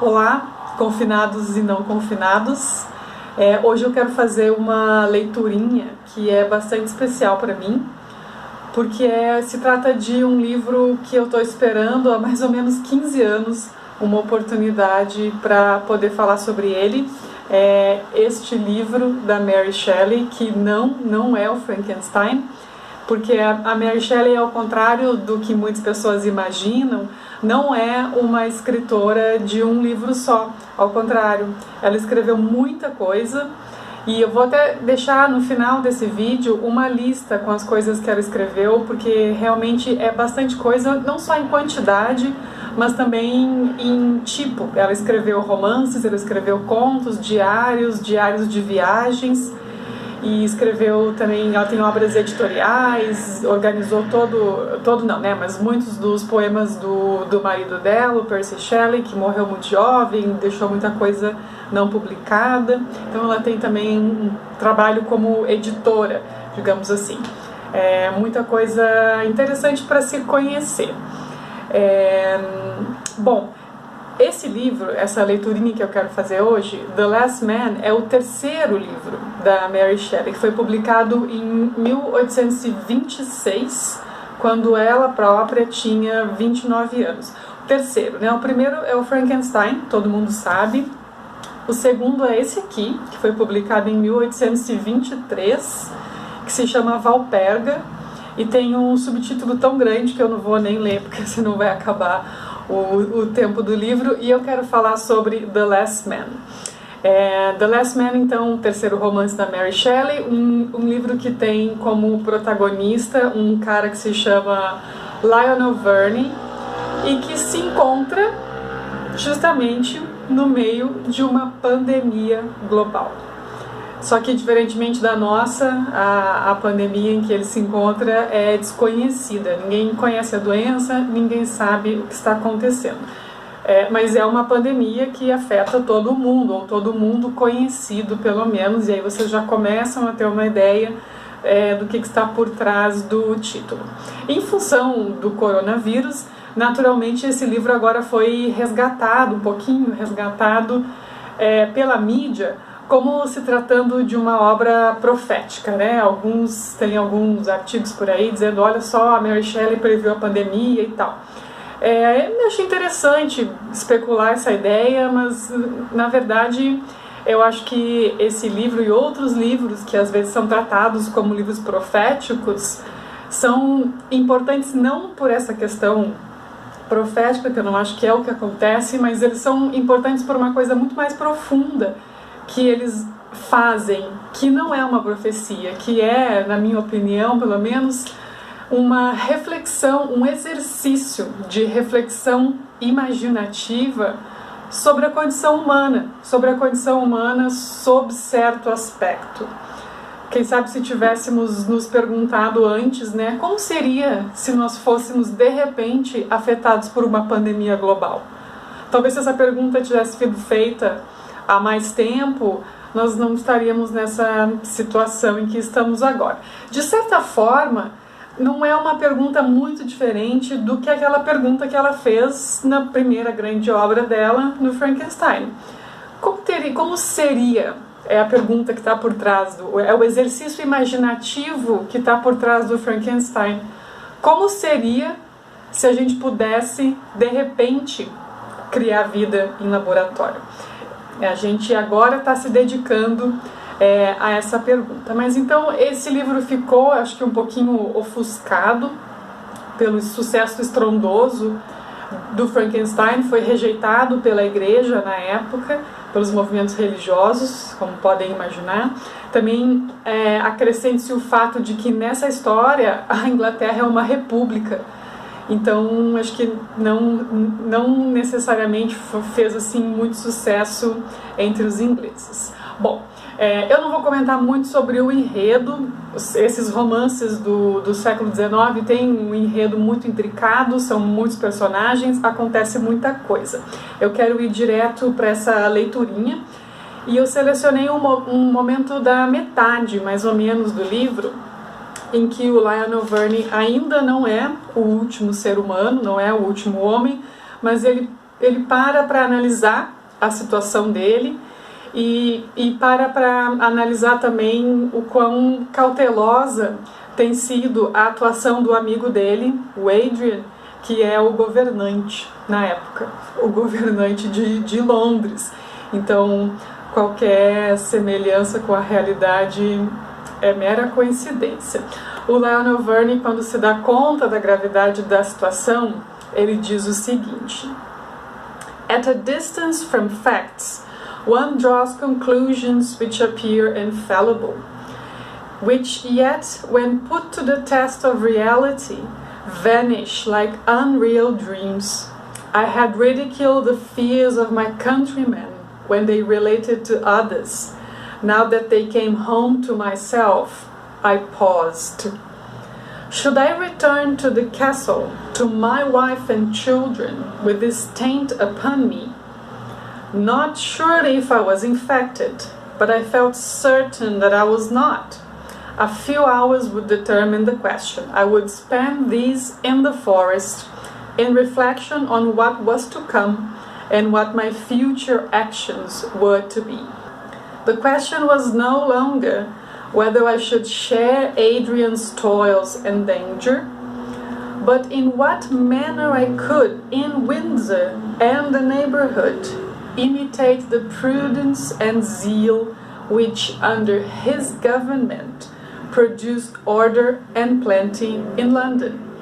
Olá, confinados e não confinados. Hoje eu quero fazer uma leiturinha que é bastante especial para mim, porque se trata de um livro que eu estou esperando há mais ou menos 15 anos, uma oportunidade para poder falar sobre ele. É este livro da Mary Shelley, que não é o Frankenstein, porque a Mary Shelley, ao contrário do que muitas pessoas imaginam, não é uma escritora de um livro só. Ao contrário, ela escreveu muita coisa, e eu vou até deixar no final desse vídeo uma lista com as coisas que ela escreveu, porque realmente é bastante coisa, não só em quantidade, mas também em tipo. Ela escreveu romances, ela escreveu contos, diários de viagens, e escreveu também, ela tem obras editoriais, organizou todo não, né, mas muitos dos poemas do marido dela, o Percy Shelley, que morreu muito jovem, deixou muita coisa não publicada. Então ela tem também um trabalho como editora, digamos assim. Muita coisa interessante para se conhecer. Bom, esse livro, essa leiturinha que eu quero fazer hoje, The Last Man, é o terceiro livro da Mary Shelley, que foi publicado em 1826, quando ela própria tinha 29 anos. O terceiro, né? O primeiro é o Frankenstein, todo mundo sabe. O segundo é esse aqui, que foi publicado em 1823, que se chama Valperga, e tem um subtítulo tão grande que eu não vou nem ler, porque senão vai acabar o tempo do livro. E eu quero falar sobre The Last Man. The Last Man, então, o terceiro romance da Mary Shelley, um livro que tem como protagonista um cara que se chama Lionel Verney e que se encontra justamente no meio de uma pandemia global. Só que, diferentemente da nossa, a pandemia em que ele se encontra é desconhecida. Ninguém conhece a doença, ninguém sabe o que está acontecendo. Mas é uma pandemia que afeta todo mundo, ou todo mundo conhecido, pelo menos. E aí vocês já começam a ter uma ideia do que está por trás do título. Em função do coronavírus, naturalmente esse livro agora foi resgatado, um pouquinho resgatado pela mídia, como se tratando de uma obra profética, né? Tem alguns artigos por aí dizendo, olha só, a Mary Shelley previu a pandemia e tal. Eu achei interessante especular essa ideia, mas na verdade eu acho que esse livro e outros livros que às vezes são tratados como livros proféticos são importantes não por essa questão profética, que eu não acho que é o que acontece, mas eles são importantes por uma coisa muito mais profunda que eles fazem, que não é uma profecia, que é, na minha opinião, pelo menos, uma reflexão, um exercício de reflexão imaginativa sobre a condição humana, sob certo aspecto. Quem sabe se tivéssemos nos perguntado antes, né, como seria se nós fôssemos, de repente, afetados por uma pandemia global? Talvez se essa pergunta tivesse sido feita há mais tempo, nós não estaríamos nessa situação em que estamos agora. De certa forma, não é uma pergunta muito diferente do que aquela pergunta que ela fez na primeira grande obra dela, no Frankenstein. Como seria? É a pergunta que está por trás, é o exercício imaginativo que está por trás do Frankenstein. Como seria se a gente pudesse, de repente, criar vida em laboratório? A gente agora está se dedicando a essa pergunta. Mas então esse livro ficou, acho que um pouquinho ofuscado pelo sucesso estrondoso do Frankenstein, foi rejeitado pela igreja na época, pelos movimentos religiosos, como podem imaginar. Também acrescente-se o fato de que nessa história a Inglaterra é uma república. Então, acho que não necessariamente fez assim muito sucesso entre os ingleses. Bom, Eu não vou comentar muito sobre o enredo. Esses romances do século XIX têm um enredo muito intricado, são muitos personagens, acontece muita coisa. Eu quero ir direto para essa leiturinha e eu selecionei um momento da metade, mais ou menos, do livro, em que o Lionel Verney ainda não é o último ser humano, não é o último homem, mas ele para analisar a situação dele e para analisar também o quão cautelosa tem sido a atuação do amigo dele, o Adrian, que é o governante na época, o governante de Londres. Então, qualquer semelhança com a realidade é mera coincidência. O Lionel Verney, quando se dá conta da gravidade da situação, ele diz o seguinte: At a distance from facts, one draws conclusions which appear infallible, which yet, when put to the test of reality, vanish like unreal dreams. I had ridiculed the fears of my countrymen when they related to others. Now that they came home to myself, I paused. Should I return to the castle, to my wife and children, with this taint upon me? Not sure if I was infected, but I felt certain that I was not. A few hours would determine the question. I would spend these in the forest, in reflection on what was to come and what my future actions were to be. The question was no longer whether I should share Adrian's toils and danger, but in what manner I could, in Windsor and the neighborhood, imitate the prudence and zeal which, under his government, produced order and plenty in London,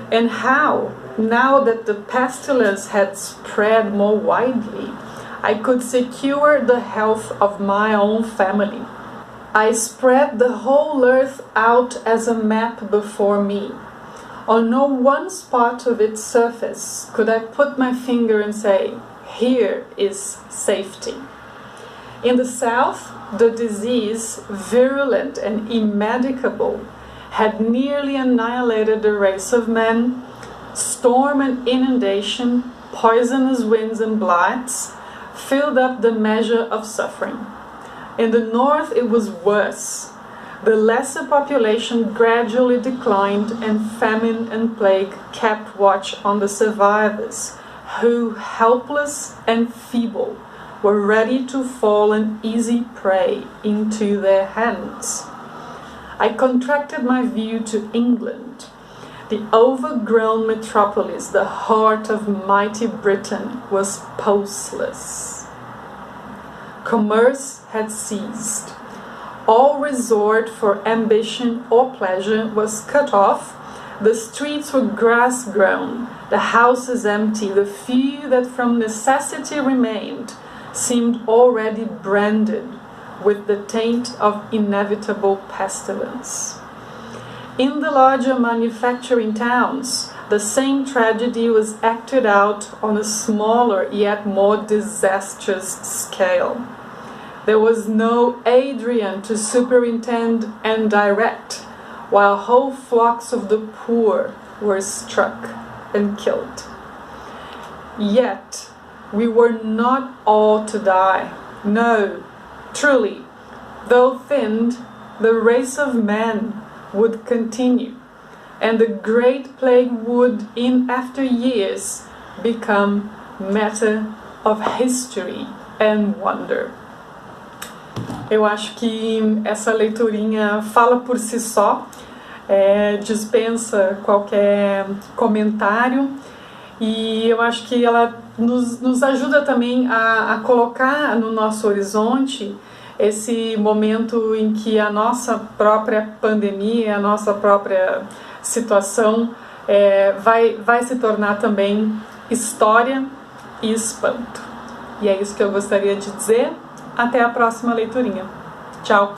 and how, now that the pestilence had spread more widely, I could secure the health of my own family. I spread the whole earth out as a map before me. On no one spot of its surface could I put my finger and say, here is safety. In the south, the disease, virulent and immedicable, had nearly annihilated the race of men. Storm and inundation, poisonous winds and blights, filled up the measure of suffering. In the north it was worse. The lesser population gradually declined, and famine and plague kept watch on the survivors, who, helpless and feeble, were ready to fall an easy prey into their hands. I contracted my view to England, the overgrown metropolis, the heart of mighty Britain, was pulseless. Commerce had ceased. All resort for ambition or pleasure was cut off. The streets were grass-grown, the houses empty. The few that from necessity remained seemed already branded with the taint of inevitable pestilence. In the larger manufacturing towns, the same tragedy was acted out on a smaller yet more disastrous scale. There was no Adrian to superintend and direct, while whole flocks of the poor were struck and killed. Yet we were not all to die. No, truly, though thinned, the race of man would continue, and the great plague would, in after years, become matter of history and wonder. Eu acho que essa leiturinha fala por si só, dispensa qualquer comentário, e eu acho que ela nos ajuda também a colocar no nosso horizonte esse momento em que a nossa própria pandemia, a nossa própria situação vai se tornar também história e espanto. E é isso que eu gostaria de dizer. Até a próxima leiturinha. Tchau!